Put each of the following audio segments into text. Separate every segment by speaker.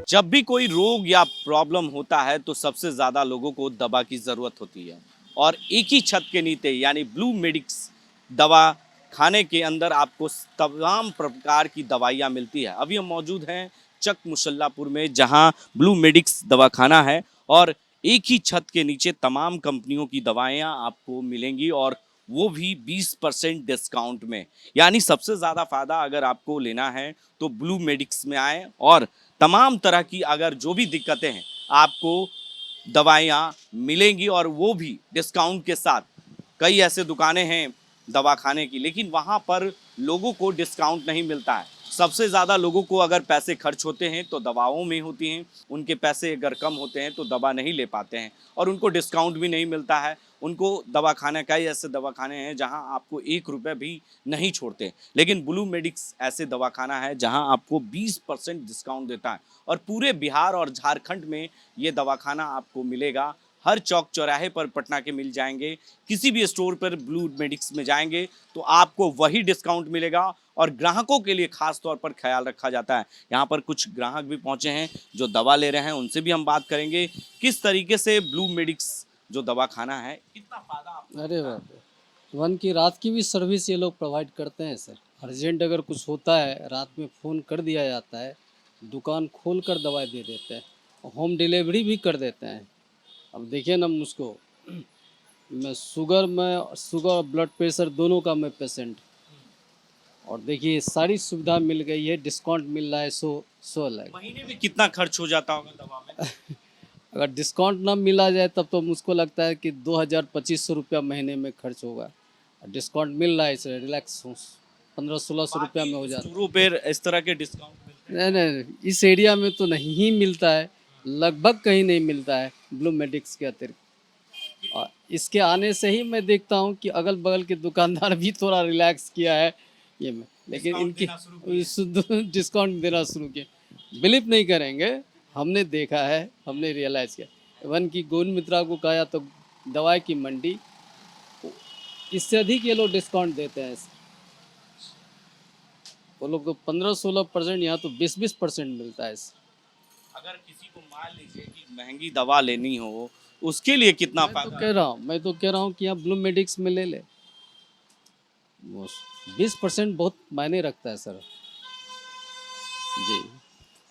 Speaker 1: जब भी कोई रोग या प्रॉब्लम होता है तो सबसे ज़्यादा लोगों को दवा की ज़रूरत होती है और एक ही छत के नीचे यानी ब्लू मेडिक्स दवा खाने के अंदर आपको तमाम प्रकार की दवाइयाँ मिलती है। अभी हम मौजूद हैं चक मुसल्लापुर में जहां ब्लू मेडिक्स दवाखाना है और एक ही छत के नीचे तमाम कंपनियों की दवाइयाँ आपको मिलेंगी और वो भी 20% डिस्काउंट में। यानी सबसे ज़्यादा फ़ायदा अगर आपको लेना है तो ब्लू मेडिक्स में आएँ और तमाम तरह की अगर जो भी दिक्कतें हैं आपको दवाइयाँ मिलेंगी और वो भी डिस्काउंट के साथ। कई ऐसे दुकानें हैं दवा खाने की लेकिन वहाँ पर लोगों को डिस्काउंट नहीं मिलता है। सबसे ज़्यादा लोगों को अगर पैसे खर्च होते हैं तो दवाओं में होती हैं, उनके पैसे अगर कम होते हैं तो दवा नहीं ले पाते हैं और उनको डिस्काउंट भी नहीं मिलता है। उनको दवा खाने कई ऐसे दवा खाने हैं जहाँ आपको 1 रुपये भी नहीं छोड़ते, लेकिन ब्लू मेडिक्स ऐसे दवा खाना है जहाँ आपको 20% डिस्काउंट देता है और पूरे बिहार और झारखंड में ये दवाखाना आपको मिलेगा। हर चौक चौराहे पर पटना के मिल जाएंगे। किसी भी स्टोर पर ब्लू मेडिक्स में जाएंगे तो आपको वही डिस्काउंट मिलेगा और ग्राहकों के लिए खास तौर पर ख्याल रखा जाता है। यहाँ पर कुछ ग्राहक भी पहुँचे हैं जो दवा ले रहे हैं, उनसे भी हम बात करेंगे किस तरीके से ब्लू मेडिक्स जो दवा खाना है कितना फायदा आपको
Speaker 2: अरे
Speaker 1: होता है।
Speaker 2: बाप रे! 1 की रात की भी सर्विस ये लोग प्रोवाइड करते हैं सर। अर्जेंट अगर कुछ होता है, रात में फ़ोन कर दिया जाता है, दुकान खोल कर दवाई दे देते हैं और होम डिलीवरी भी कर देते हैं। अब देखिए ना मुझको, शुगर और ब्लड प्रेशर दोनों का मैं पेशेंट, और देखिए सारी सुविधा मिल गई है, डिस्काउंट मिल रहा है, सो अलग।
Speaker 1: महीने में कितना खर्च हो जाता होगा दवा में?
Speaker 2: अगर डिस्काउंट ना मिला जाए तब तो मुझको लगता है कि 2,000-2,500 रुपया महीने में खर्च होगा। डिस्काउंट मिल रहा है, इससे रिलैक्स हूँ, 1500-1600 रुपया में हो
Speaker 1: बाकी
Speaker 2: जाता है।
Speaker 1: स्टोरों पर इस तरह के डिस्काउंट मिलते हैं?
Speaker 2: नहीं नहीं, इस एरिया में तो नहीं ही मिलता है, लगभग कहीं नहीं मिलता है ब्लू मेडिक्स के अतिरिक्त। और इसके आने से ही मैं देखता हूँ कि अगल बगल के दुकानदार भी थोड़ा रिलैक्स किया है ये में, लेकिन
Speaker 1: डिस्काउंट
Speaker 2: इनकी
Speaker 1: देना शुरू किए?
Speaker 2: डिस्काउंट देना शुरू किए। बिलीव नहीं करेंगे, हमने देखा है, हमने रियलाइज़ किया। इवन की गोविंद मित्रा को कहा तो दवाई की मंडी, इससे अधिक ये लोग डिस्काउंट देते हैं। वो लोग तो 15-16%, यहाँ तो 20-20% मिलता है।
Speaker 1: अगर किसी को मान लीजिए कि महंगी दवा लेनी हो उसके लिए कितना फायदा है?
Speaker 2: मैं तो कह रहा हूँ कि यहाँ ब्लू मेडिक्स में ले ले। वो 20% बहुत मायने रखता है सर जी।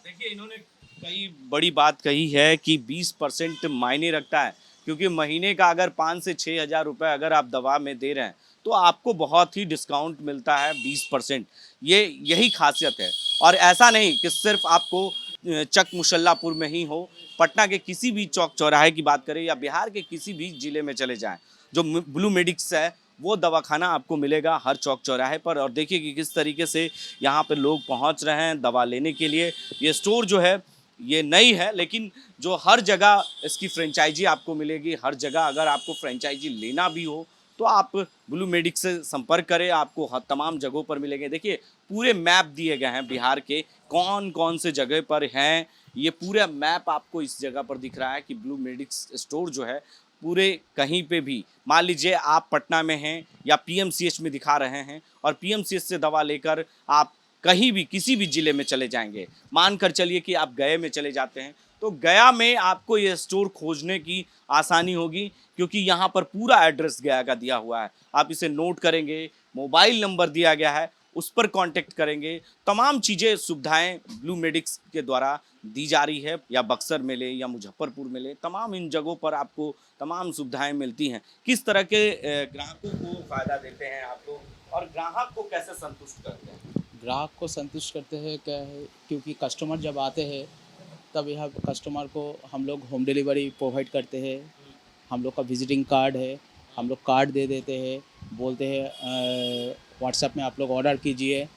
Speaker 1: देखिए इन्होंने कई बड़ी बात कही है कि 20% मायने रखता है क्योंकि महीने का अगर 5 से 6 हज़ार रुपये अगर आप दवा में दे रहे हैं तो आपको बहुत ही डिस्काउंट मिलता है 20%। ये यही खासियत है और ऐसा नहीं कि सिर्फ आपको चक मुसल्लापुर में ही हो। पटना के किसी भी चौक चौराहे की बात करें या बिहार के किसी भी ज़िले में चले जाएं, जो ब्लू मेडिक्स है वो दवाखाना आपको मिलेगा हर चौक चौराहे पर। और देखिए कि किस तरीके से यहाँ पे लोग पहुँच रहे हैं दवा लेने के लिए। ये स्टोर जो है ये नई है लेकिन जो हर जगह इसकी फ्रेंचाइजी आपको मिलेगी। हर जगह अगर आपको फ्रेंचाइजी लेना भी हो तो आप ब्लू मेडिक्स से संपर्क करें, आपको हर तमाम जगहों पर मिलेंगे। देखिए पूरे मैप दिए गए हैं बिहार के कौन कौन से जगह पर हैं, ये पूरा मैप आपको इस जगह पर दिख रहा है कि ब्लू मेडिक्स स्टोर जो है पूरे कहीं पे भी मान लीजिए आप पटना में हैं या पीएमसीएच में दिखा रहे हैं और पीएमसीएच से दवा लेकर आप कहीं भी किसी भी ज़िले में चले जाएंगे। मानकर चलिए कि आप गया में चले जाते हैं तो गया में आपको ये स्टोर खोजने की आसानी होगी क्योंकि यहाँ पर पूरा एड्रेस गया का दिया हुआ है। आप इसे नोट करेंगे, मोबाइल नंबर दिया गया है, उस पर कांटेक्ट करेंगे। तमाम चीज़ें सुविधाएं ब्लू मेडिक्स के द्वारा दी जा रही है, या बक्सर में ले या मुजफ्फरपुर में ले, तमाम इन जगहों पर आपको तमाम सुविधाएं मिलती हैं। किस तरह के ग्राहकों को फ़ायदा देते हैं आप लोग और ग्राहक को कैसे संतुष्ट करते हैं?
Speaker 3: ग्राहक को संतुष्ट करते हैं क्या है, क्योंकि कस्टमर जब आते हैं तब यह कस्टमर को हम लोग होम डिलीवरी प्रोवाइड करते हैं। हम लोग का विजिटिंग कार्ड है, हम लोग कार्ड दे देते हैं, बोलते हैं व्हाट्सएप में आप लोग ऑर्डर कीजिए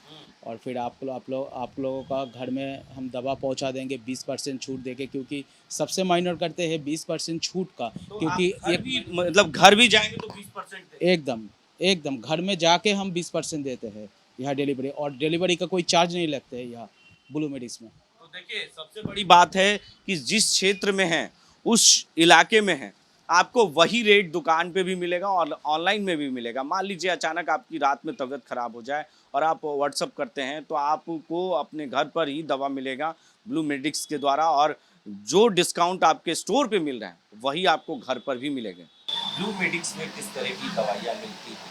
Speaker 3: और फिर आप लोगों का घर में हम दवा पहुंचा देंगे 20% छूट देके, क्योंकि सबसे माइनर करते हैं 20% छूट का।
Speaker 1: तो
Speaker 3: क्योंकि
Speaker 1: आप घर भी मतलब घर भी जाएंगे तो 20%
Speaker 3: एकदम एकदम घर में जाके हम 20% देते हैं यहाँ डिलीवरी, और डिलीवरी का कोई चार्ज नहीं लगते है यहाँ ब्लू मेडिक्स में।
Speaker 1: तो देखिए सबसे बड़ी बात है कि जिस क्षेत्र में हैं उस इलाके में हैं आपको वही रेट दुकान पे भी मिलेगा और ऑनलाइन में भी मिलेगा। मान लीजिए अचानक आपकी रात में तबीयत खराब हो जाए और आप व्हाट्सअप करते हैं तो आपको अपने घर पर ही दवा मिलेगा ब्लू मेडिक्स के द्वारा, और जो डिस्काउंट आपके स्टोर पे मिल रहा है वही आपको घर पर भी मिलेगा। ब्लू मेडिक्स में किस तरह की दवाइयाँ मिलती हैं?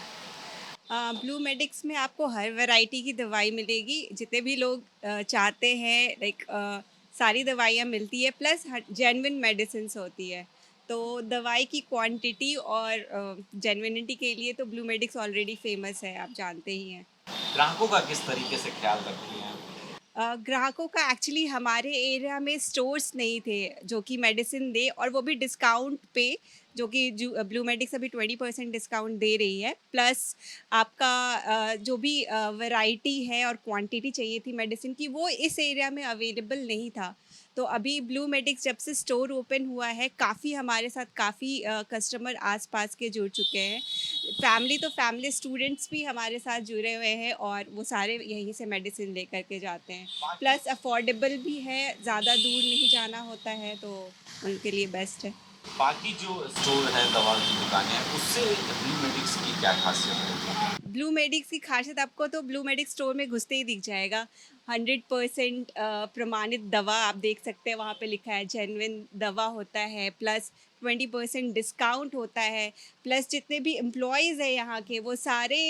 Speaker 4: ब्लू मेडिक्स में आपको हर वैरायटी की दवाई मिलेगी, जितने भी लोग चाहते हैं, लाइक सारी दवाइयाँ मिलती है, प्लस जेन्युइन मेडिसिन्स होती है। तो दवाई की क्वांटिटी और जेन्युइनिटी के लिए तो ब्लू मेडिक्स ऑलरेडी फेमस है, आप जानते ही हैं।
Speaker 1: ग्राहकों का किस तरीके से ख्याल रखती हैं?
Speaker 4: ग्राहकों का एक्चुअली हमारे एरिया में स्टोर्स नहीं थे जो कि मेडिसिन दे, और वो भी डिस्काउंट पे, जो कि ब्लू मेडिक्स अभी 20% डिस्काउंट दे रही है। प्लस आपका जो भी वैरायटी है और क्वांटिटी चाहिए थी मेडिसिन की, वो इस एरिया में अवेलेबल नहीं था। तो अभी ब्लू मेडिक्स जब से स्टोर ओपन हुआ है, काफ़ी हमारे साथ काफ़ी कस्टमर आसपास के जुड़ चुके हैं। फैमिली तो फैमिली, स्टूडेंट्स भी हमारे साथ जुड़े हुए हैं और वो सारे यहीं से मेडिसिन लेकर के जाते हैं। प्लस अफोर्डेबल भी है, ज़्यादा दूर नहीं जाना होता है, तो उनके लिए बेस्ट है।
Speaker 1: बाकी जो स्टोर हैं, दवा की दुकानें हैं, उससे ब्लू मेडिक्स की क्या खासियत है?
Speaker 4: ब्लू मेडिक्स की खासियत आपको तो ब्लू मेडिक्स स्टोर में घुसते ही दिख जाएगा। 100% प्रमाणित दवा आप देख सकते हैं, वहाँ पे लिखा है जेन्युइन दवा होता है, प्लस 20% डिस्काउंट होता है। प्लस जितने भी एम्प्लॉयज़ हैं यहाँ के, वो सारे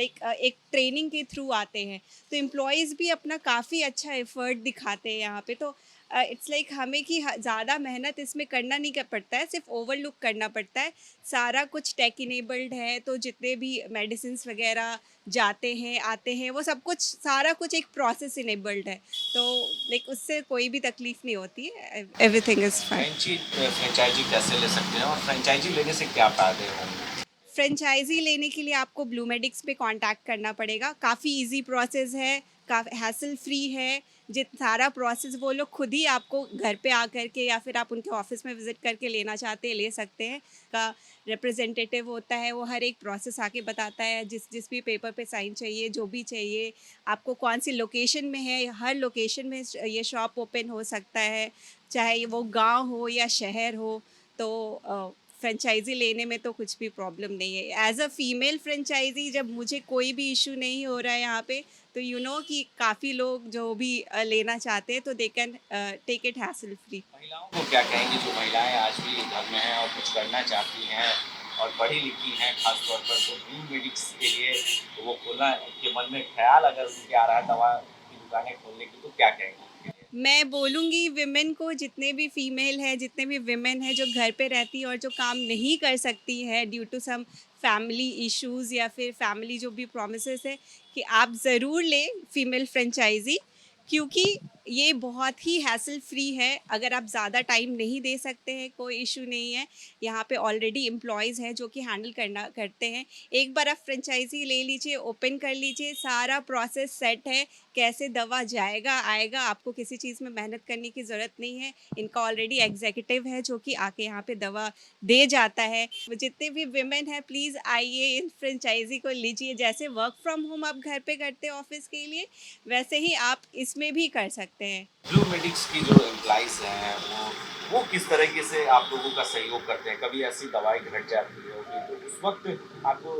Speaker 4: एक ट्रेनिंग के थ्रू आते हैं, तो एम्प्लॉयज़ भी अपना काफ़ी अच्छा एफर्ट दिखाते हैं यहाँ पे। तो इट्स लाइक हमें कि ज़्यादा मेहनत इसमें करना नहीं कर पड़ता है, सिर्फ ओवरलुक करना पड़ता है। सारा कुछ टेक इनेबल्ड है, तो जितने भी मेडिसिन्स वगैरह जाते हैं आते हैं, वो सब कुछ सारा कुछ एक प्रोसेस इनेबल्ड है। तो लाइक उससे कोई भी तकलीफ नहीं होती है, एवरीथिंग इज़ फाइन।
Speaker 1: फ्रेंचाइजी कैसे ले सकते हैं और फ्रेंचाइजी लेने से क्या फायदे होंगे?
Speaker 4: फ्रेंचाइज़ी लेने के लिए आपको ब्लू मेडिक्स पे कांटेक्ट करना पड़ेगा। काफ़ी इजी प्रोसेस है, काफ़ी हैसल फ्री है। जित सारा प्रोसेस वो लोग खुद ही आपको घर पे आकर के, या फिर आप उनके ऑफिस में विज़िट करके लेना चाहते हैं ले सकते हैं। का रिप्रेजेंटेटिव होता है, वो हर एक प्रोसेस आके बताता है, जिस जिस भी पेपर पे साइन चाहिए, जो भी चाहिए, आपको कौन सी लोकेशन में है, हर लोकेशन में ये शॉप ओपन हो सकता है, चाहे वो गाँव हो या शहर हो। तो फ्रेंचाइज़ी लेने में तो कुछ भी प्रॉब्लम नहीं है। एज़ अ फ़ीमेल फ्रेंचाइज़ी जब मुझे कोई भी इशू नहीं हो रहा है यहाँ पे, तो कि काफ़ी लोग जो भी लेना चाहते हैं, तो they can take it hassle free.
Speaker 1: महिलाओं को क्या कहेंगे जो महिलाएं आज भी घर में हैं और कुछ करना चाहती हैं और पढ़ी लिखी हैं खास तौर पर, तो ब्लू मेडिक्स के लिए वो खोलना के मन में ख्याल अगर उनके आ रहा है दवा की दुकानें खोलने की, तो क्या कहेंगे उनके लिए?
Speaker 4: मैं बोलूँगी विमेन को, जितने भी फीमेल हैं, जितने भी विमेन हैं जो घर पे रहती हैं और जो काम नहीं कर सकती है due to some family issues या फिर फैमिली जो भी प्रोमिसेस है, कि आप ज़रूर लें फीमेल फ्रेंचाइज़ी, क्योंकि ये बहुत ही हैसल फ्री है। अगर आप ज़्यादा टाइम नहीं दे सकते हैं, कोई इशू नहीं है। यहाँ पे ऑलरेडी एम्प्लॉयज़ हैं जो कि हैंडल करते हैं। एक बार आप फ्रेंचाइज़ी ले लीजिए, ओपन कर लीजिए, सारा प्रोसेस सेट है, कैसे दवा जाएगा आएगा, आपको किसी चीज़ में मेहनत करने की ज़रूरत नहीं है। इनका ऑलरेडी एग्जीक्यूटिव है जो कि आके यहाँ पे दवा दे जाता है। जितने भी विमेन हैं, प्लीज़ आइए, इन फ्रेंचाइज़ी को लीजिए। जैसे वर्क फ्रॉम होम आप घर पे करते हैं ऑफिस के लिए, वैसे ही आप इसमें भी कर सकते हैं।
Speaker 1: ब्लू मेडिक्स की जो एम्प्लॉइज हैं वो किस तरीके से आप लोगों का सहयोग करते हैं? कभी ऐसी दवाई घट जाती है तो उस वक्त आपको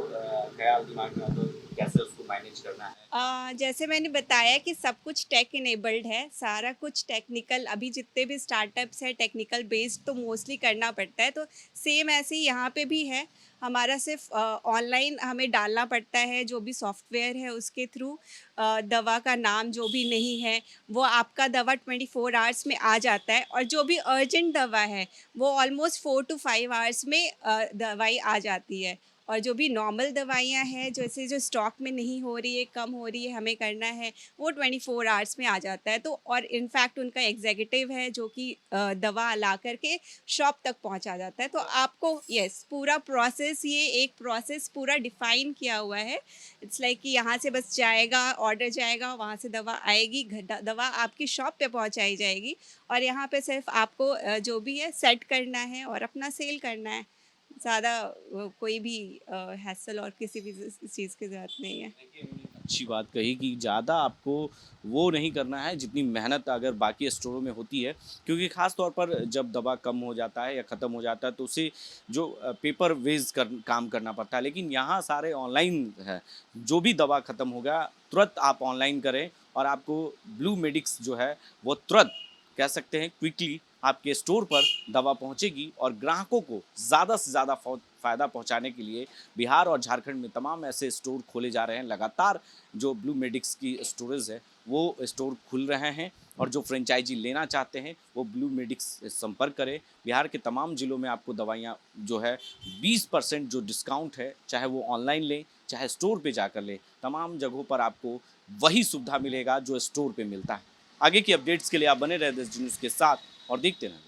Speaker 1: ख्याल दिमाग में आता है कि कैसे उसको मैनेज करना है?
Speaker 4: जैसे मैंने बताया कि सब कुछ टेक इनेबल्ड है, सारा कुछ टेक्निकल, अभी जितने भी स्टार्टअप्स हैं टेक्निकल बेस्ड, तो मोस्टली करना पड़ता है। तो सेम ऐसे ही यहाँ पे भी है। हमारा सिर्फ ऑनलाइन हमें डालना पड़ता है, जो भी सॉफ्टवेयर है उसके थ्रू दवा का नाम जो भी नहीं है, वो आपका दवा 24 आवर्स में आ जाता है। और जो भी अर्जेंट दवा है, वो ऑलमोस्ट 4 to 5 आवर्स में दवाई आ जाती है। और जो भी नॉर्मल दवाइयाँ हैं, जैसे जो स्टॉक में नहीं हो रही है, कम हो रही है, हमें करना है, वो 24 आवर्स में आ जाता है। तो और इनफैक्ट उनका एग्जीक्यूटिव है जो कि दवा ला करके शॉप तक पहुंचा जाता है। तो आपको यस, पूरा प्रोसेस, ये एक प्रोसेस पूरा डिफाइन किया हुआ है। इट्स लाइक कि यहाँ से बस जाएगा, ऑर्डर जाएगा, वहाँ से दवा आएगी, दवा आपकी शॉप पे पहुँचाई जाएगी, और यहाँ पे सिर्फ आपको जो भी है सेट करना है और अपना सेल करना है। ज़्यादा कोई भी हैसल और किसी भी चीज़ की ज़रूरत नहीं है।
Speaker 1: देखिए अच्छी बात कही कि ज़्यादा आपको वो नहीं करना है जितनी मेहनत अगर बाकी स्टोरों में होती है, क्योंकि ख़ास तौर पर जब दवा कम हो जाता है या ख़त्म हो जाता है तो उसे जो पेपर वेज काम करना पड़ता है, लेकिन यहाँ सारे ऑनलाइन है। जो भी दवा ख़त्म हो गया तुरंत आप ऑनलाइन करें और आपको ब्लू मेडिक्स जो है वो तुरंत कह सकते हैं क्विकली आपके स्टोर पर दवा पहुंचेगी। और ग्राहकों को ज़्यादा से ज़्यादा फ़ायदा पहुंचाने के लिए बिहार और झारखंड में तमाम ऐसे स्टोर खोले जा रहे हैं। लगातार जो ब्लू मेडिक्स की स्टोरेज है वो स्टोर खुल रहे हैं और जो फ्रेंचाइजी लेना चाहते हैं वो ब्लू मेडिक्स से संपर्क करें। बिहार के तमाम ज़िलों में आपको दवाइयाँ जो है 20% जो डिस्काउंट है, चाहे वो ऑनलाइन लें चाहे स्टोर पे जाकर लें, तमाम जगहों पर आपको वही सुविधा मिलेगा जो स्टोर पे मिलता है। आगे की अपडेट्स के लिए आप बने रहे देश न्यूज़ के साथ और देखते रहें।